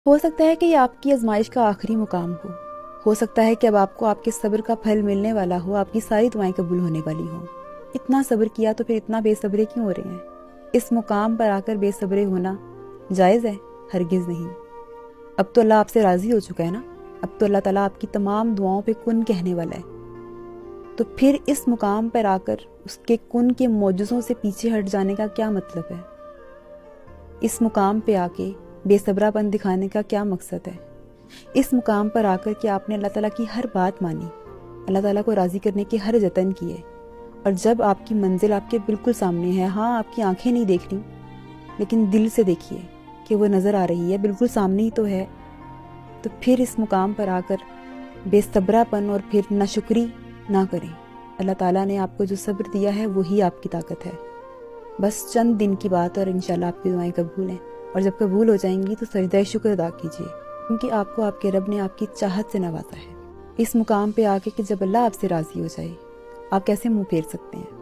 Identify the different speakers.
Speaker 1: ہو سکتا ہے کہ یہ آپ کی آزمائش کا آخری مقام ہو سکتا ہے کہ اب آپ کو آپ کے صبر کا پھل ملنے والا ہو، آپ کی ساری دعائیں قبول ہونے والی ہوں۔ اتنا صبر کیا تو پھر اتنا بے صبرے کیوں ہو رہے ہیں؟ اس مقام پر آ کر بے صبرے ہونا جائز ہے؟ ہرگز نہیں۔ اب تو اللہ آپ سے راضی ہو چکا ہے نا، اب تو اللہ تعالیٰ آپ کی تمام دعاؤں پہ کن کہنے والا ہے، تو پھر اس مقام پر آ کر اس کے کن کے معجزوں سے پیچھے ہٹ جانے کا کیا مطلب ہے؟ اس مقام پہ آ کے بے صبرا پن دکھانے کا کیا مقصد ہے؟ اس مقام پر آ کر کہ آپ نے اللہ تعالیٰ کی ہر بات مانی، اللہ تعالیٰ کو راضی کرنے کے ہر جتن کیے، اور جب آپ کی منزل آپ کے بالکل سامنے ہے، ہاں آپ کی آنکھیں نہیں دیکھ رہی لیکن دل سے دیکھیے کہ وہ نظر آ رہی ہے، بالکل سامنے ہی تو ہے، تو پھر اس مقام پر آ کر بے صبرا پن اور پھر ناشکری نہ کریں۔ اللہ تعالیٰ نے آپ کو جو صبر دیا ہے وہی آپ کی طاقت ہے، بس چند دن کی بات اور انشاءاللہ آپ کی دعائیں قبول ہیں، اور جب قبول ہو جائیں گی تو سجدہ شکر ادا کیجیے، کیونکہ آپ کو آپ کے رب نے آپ کی چاہت سے نوازا ہے۔ اس مقام پہ آ کے کہ جب اللہ آپ سے راضی ہو جائے، آپ کیسے منہ پھیر سکتے ہیں؟